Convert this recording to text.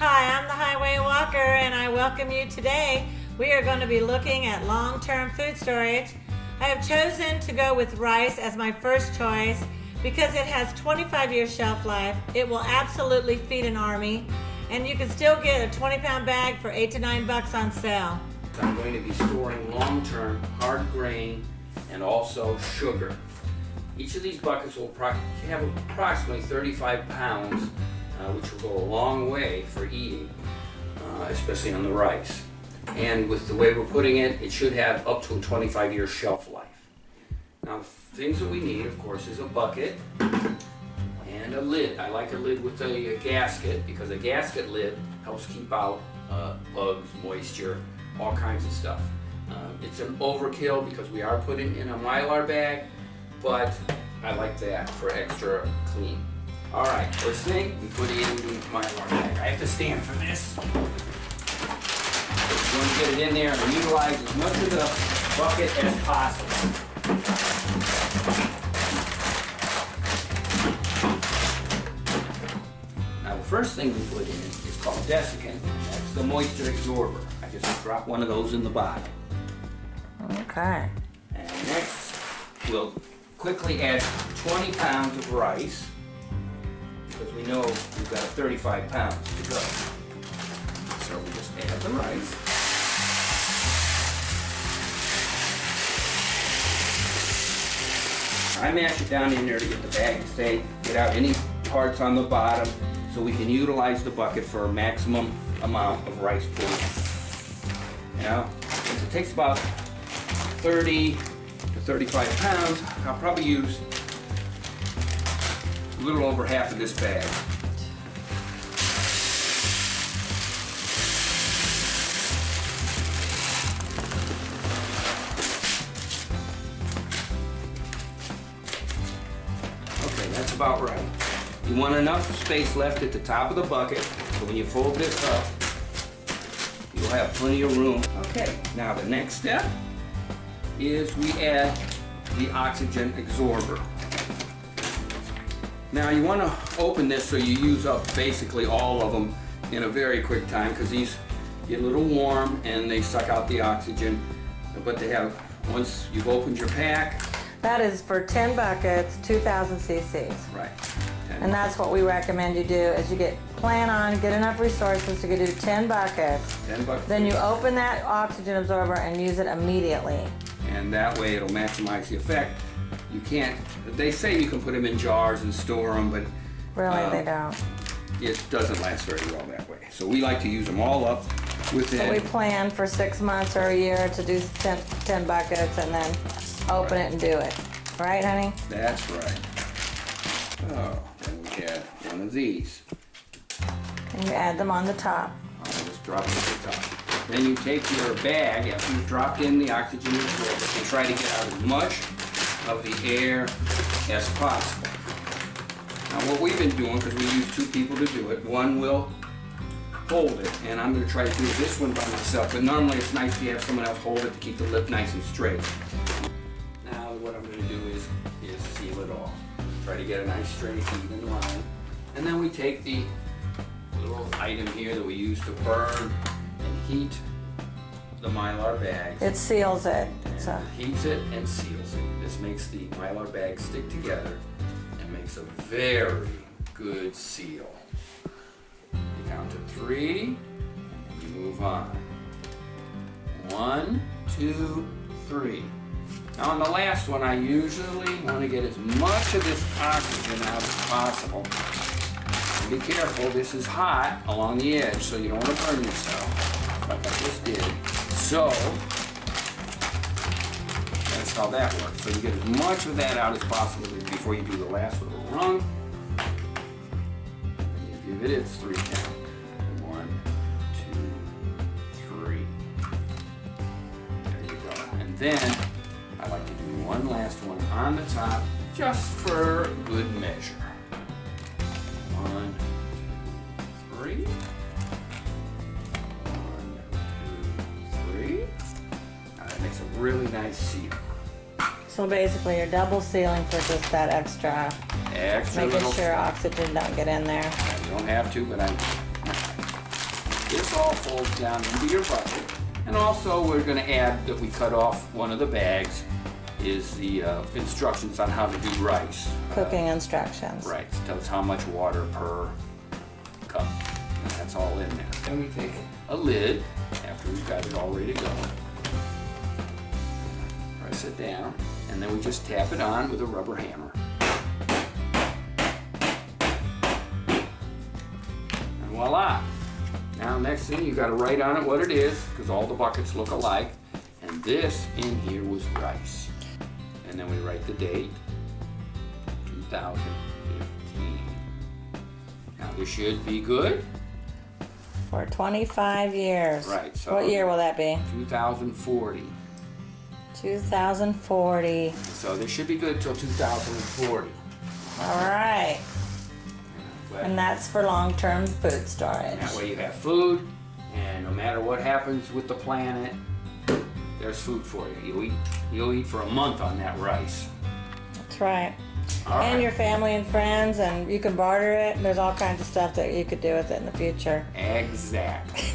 Hi, I'm the Highway Walker and I welcome you today. We are going to be looking at long-term food storage. I have chosen to go with rice as my first choice because it has 25-year shelf life. It will absolutely feed an army, and you can still get a 20-pound bag for $8 to $9 on sale. I'm going to be storing long-term hard grain and also sugar. Each of these buckets will have approximately 35 pounds, which will go a long way for eating, especially on the rice. And with the way we're putting it, it should have up to a 25-year shelf life. Now, the things that we need, of course, is a bucket and a lid. I like a lid with a gasket because a gasket lid helps keep out bugs, moisture, all kinds of stuff. It's an overkill because we are putting in a Mylar bag, but I like that for extra clean. All right, first thing, we put it in the Mylar bag. I have to stand for this. We're going to get it in there and utilize as much of the bucket as possible. Now the first thing we put in is called desiccant. That's the moisture absorber. I just drop one of those in the bottom. Okay. And next, we'll quickly add 20 pounds of rice because we know we've got 35 pounds to go. So we just add the rice. I mash it down in there to get the bag to stay, get out any parts on the bottom so we can utilize the bucket for a maximum amount of rice pooling. Now, since it takes about 30 to 35 pounds, I'll probably use a little over half of this bag. Okay, that's about right. You want enough space left at the top of the bucket so when you fold this up, you'll have plenty of room. Okay, now the next step is we add the oxygen absorber. Now you want to open this so you use up basically all of them in a very quick time because these get a little warm and they suck out the oxygen. But they have, once you've opened your pack. That is for 10 buckets, 2,000 cc's. Right. And that's what we recommend you do is you plan on, get enough resources to do 10 buckets. 10 buckets. Then you open that oxygen absorber and use it immediately. And that way it'll maximize the effect. You can't, they say you can put them in jars and store them, but Really, they don't. It doesn't last very well that way. So we like to use them all up within. So we plan for 6 months or a year to do 10 buckets and then open it and do it. Right, honey? That's right. Oh, then we add one of these. And you add them on the top. I'll just drop it at the top. Then you take your bag after you've dropped in the oxygen absorber and try to get out as much of the air as possible. Now what we've been doing, because we use 2 people to do it, one will hold it, and I'm going to try to do this one by myself, but normally it's nice to have someone else hold it to keep the lip nice and straight. Now what I'm going to do is seal it off. Try to get a nice straight even line. And then we take the little item here that we use to burn and heat the Mylar bags. It seals it. And it heats it and seals it. This makes the Mylar bag stick together and makes a very good seal. You count to 3 and you move on. 1, 2, 3. Now on the last one, I usually want to get as much of this oxygen out as possible. And be careful, this is hot along the edge, so you don't want to burn yourself, like I just did. So, that's how that works. So you get as much of that out as possible before you do the last little rung. And you give it its 3 count. 1, 2, 3. There you go. And then, I like to do one last one on the top, just for good measure. 1, 2, 3. 1, 2, 3. Now that makes a really nice seal. So basically you're double sealing for just that extra Making sure oxygen don't get in there. You don't have to, but I this all folds down into your bucket. And also we're going to add that we cut off one of the bags is the instructions on how to do rice. Cooking instructions. Right, it tells how much water per cup. And that's all in there. Then we take a lid after we've got it all ready to go. Press it down, and then we just tap it on with a rubber hammer. And voila! Now next thing you got to write on it what it is, because all the buckets look alike. And this in here was rice. And then we write the date, 2015. Now this should be good. For 25 years. Right. So what year will that be? 2040. 2040. So this should be good till 2040. All right. But And that's for long-term food storage. that way you have food, and no matter what happens with the planet, there's food for you. You'll eat for a month on that rice. That's right. All And right. your family and friends, and you can barter it. There's all kinds of stuff that you could do with it in the future. Exactly.